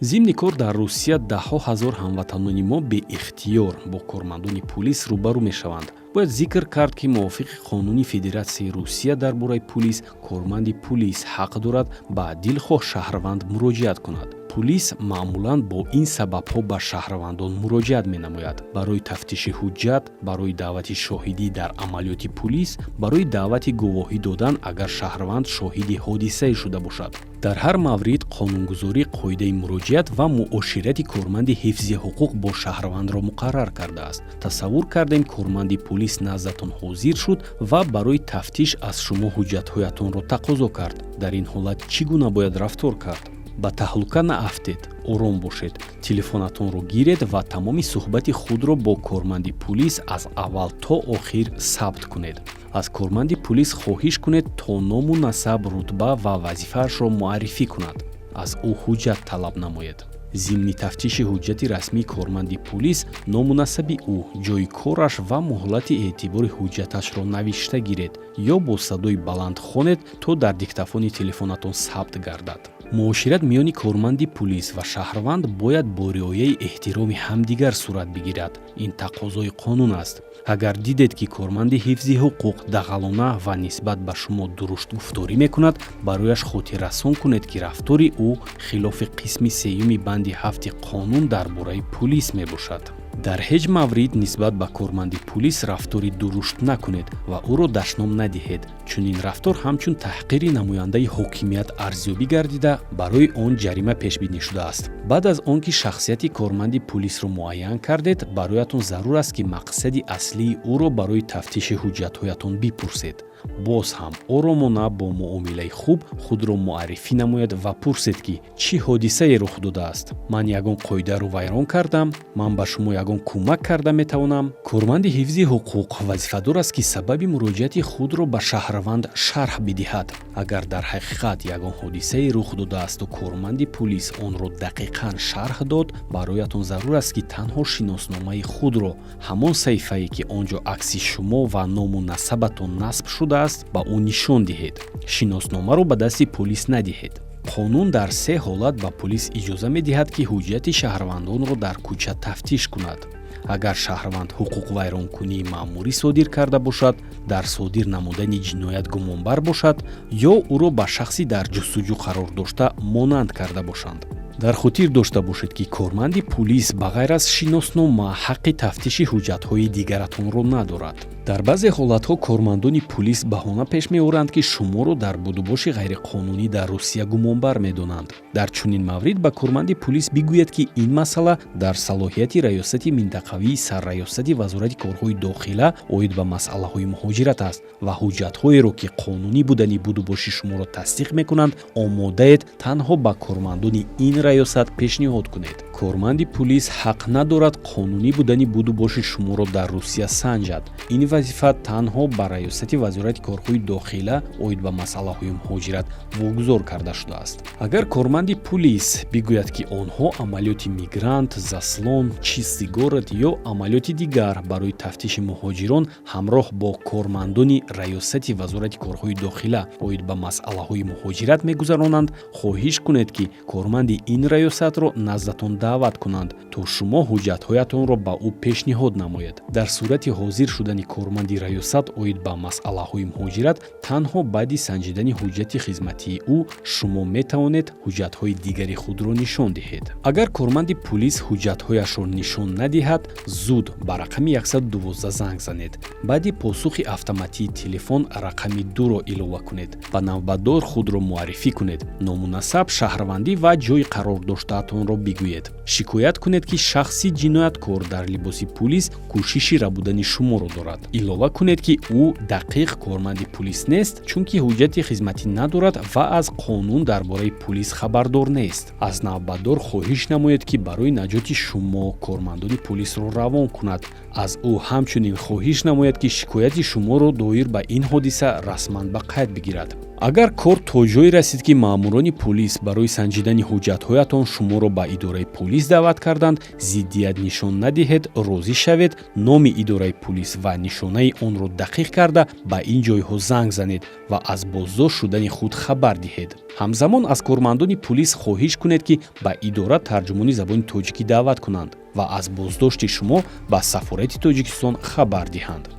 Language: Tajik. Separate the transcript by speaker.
Speaker 1: зимни кор дар Русия даҳҳо ҳазор ҳамватанони мо беихтиёр бо кормандони пулис рӯбарӯ мешаванд. бояд зикр кард, ки мувофиқи қонуни Федератсияи Русия дар бораи пулис, корманди пулис ҳақ дорад ба дилхоҳ шаҳрванд муроҷиат кунад. пулис маъмулан бо ин сабабҳо ба шаҳрвандон муроҷиат менамояд: барои тафтиши ҳуҷҷат, барои даъвати шоҳидӣ дар амалиёти пулис, барои даъвати гувоҳӣ додан агар шаҳрванд шоҳиди ҳодисае шуда бошад. дар ҳар маврид қонунгузорӣ қоидаи муроҷиат ва муоширати корманди ҳифзи ҳуқуқ бо шаҳрвандро муқаррар кардааст. тасаввур кардем, корманди пулис наздатон ҳозир шуд ва барои тафтиш аз шумо ҳуҷҷатҳоятонро тақозо кард. дар ин ҳолат чӣ гуна бояд рафтор кард? ба таҳлука наафтед, ором бошед, телефонатонро гиред ва тамоми суҳбати худро бо корманди пулис аз аввал то охир сабт кунед. аз корманди пулис хоҳиш кунед то ному насаб, рутба ва вазифаашро муаррифӣ кунад. аз ӯ ҳуҷҷат талаб намоед. зимни тафтиши ҳуҷҷати расмии корманди пулис ному насаби ӯ, ҷои кораш ва муҳлати эътибори ҳуҷҷаташро навишта гиред ё бо садои баланд хонед, то дар диктафони телефонатон сабт гардад. муошират миёни корманди пулис ва шаҳрванд бояд бо риояи эҳтироми ҳамдигар сурат бигирад. ин тақозои қонун аст. агар дидед, ки корманди ҳифзи ҳуқуқ дағалона ва нисбат ба шумо дурушт гуфторӣ мекунад, барояш хотиррасон кунед, ки рафтори ӯ хилофи қисми сеюми банди 7 қонун дар бораи пулис мебошад. дар ҳеҷ маврид нисбат ба корманди пулис рафтори дурушт накунед ва ӯро дашном надиҳед. чунин рафтор ҳамчун таҳқири намояндаи ҳокимият арзёбӣ гардида, барои он ҷарима пешбинӣ шудааст. баъд аз он ки шахсияти корманди пулисро муайян кардед, бароятон зарур аст, ки мақсади аслии ӯро барои тафтиши ҳуҷҷатҳоятон бипурсед. боз ҳам оромона бо муомилаи хуб худро муаррифӣ намоед ва пурсед, ки чӣ ҳодисае рух додааст. ман ягон қоидаро вайрон кардам? ман ба шумо ягон кӯмак карда метавонам? корманди ҳифзи ҳуқуқ вазифадор аст, ки сабаби муроҷиати худро ба шаҳрванд шарҳ бидиҳад. агар дар ҳақиқат ягон ҳодисае рух додаасту корманди пулис онро дақиқан шарҳ дод, бароятон зарур аст, ки танҳо шиносномаи худро, ҳамон саҳифае, ки он ҷо акси шумо ва ному насабатон насб шудааст, ба ӯ нишон диҳед. шиносномаро ба дасти пулис надиҳед. қонун дар 3 ҳолат ба пулис иҷоза медиҳад, ки ҳуҷҷати шаҳрвандонро дар кӯча тафтиш кунад. агар шаҳрванд ҳуқуқвайронкунии маъмурӣ содир карда бошад, дар содир намудани ҷиноят гумонбар бошад ё ӯро ба шахси дар ҷустуҷӯ қарор дошта монанд карда бошанд. дар хотир дошта бошед, ки корманди пулис ба ғайр аз шиноснома ҳаққи тафтиши ҳуҷҷатҳои дигаратонро надорад. дар баъзе ҳолатҳо кормандони пулис баҳона пеш меоранд, ки шуморо дар будубоши ғайриқонунӣ дар Русия гумонбар медонанд. дар чунин маврид ба корманди пулис бигӯяд, ки ин масъала дар салоҳияти раёсати минтақавии сарраёсати вазорати корҳои дохила оид ба масъалаҳои муҳоҷират аст ва ҳуҷҷатҳоеро, ки қонунӣ будани будубоши шуморо тасдиқ мекунанд, омодаед танҳо ба кормандони ин раёсат пешниҳод кунед. корманди пулис ҳақ надорад қонунӣ будани будубоши шуморо дар Русия санҷад. ин вазифа танҳо ба раёсати вазорати корҳои дохила оид ба масъалаҳои муҳоҷират вогузор карда шудааст. агар корманди пулис бигӯяд, ки онҳо амалиёти мигрант, заслон, чисти город ё амалиёти дигар барои тафтиши муҳоҷирон ҳамроҳ бо кормандони раёсати вазорати корҳои дохила оид ба масъалаҳои муҳоҷират мегузаронанд, хоҳиш кунед, ки корманди ин раёсатро наздатон даъват кунанд, то шумо ҳуҷҷатҳоятонро ба ӯ пешниҳод намоед. дар сурати ҳозир шудани корманди раёсат оид ба масъалаҳои муҳоҷират, танҳо баъди санҷидани ҳуҷҷати хизматии ӯ шумо метавонед ҳуҷҷатҳои дигари худро нишон диҳед. агар корманди пулис ҳуҷҷатҳояшро нишон надиҳад, зуд ба рақами 112 занг занед. баъди посухи автоматии телефон рақами 2-ро илова кунед. ба навбатдор худро муаррифӣ кунед. ному насаб, шаҳрвандӣ ва ҷои қарор доштаатонро бигӯед. шикоят кунед, ки шахси ҷинояткор дар либоси пулис кӯшиши рабудани шуморо дорад. илова кунед, ки ӯ дақиқ корманди пулис нест, чунки ҳуҷҷати хизматӣ надорад ва аз қонун дар бораи пулис хабардор нест. аз навбатдор хоҳиш намоед, ки барои наҷоти шумо кормандони пулисро равон кунад. аз ӯ ҳамчунин хоҳиш намоед, ки шикояти шуморо доир ба ин ҳодиса расман ба қайд бигирад. агар кор то ҷое расид ки маъмурони пулис барои санҷидани ҳуҷҷатҳоятон шуморо ба идораи пулис даъват карданд, зиддият нишон надиҳед, розӣ шавед, номи идораи пулис ва нишонаи онро дақиқ карда ба ин ҷойҳо занг занед ва аз боздошт шудани худ хабар диҳед. ҳамзамон аз кормандони пулис хоҳиш кунед ки ба идора тарҷумони забони тоҷикӣ даъват кунанд ва аз боздошти шумо ба сафорати Тоҷикистон хабар диҳанд.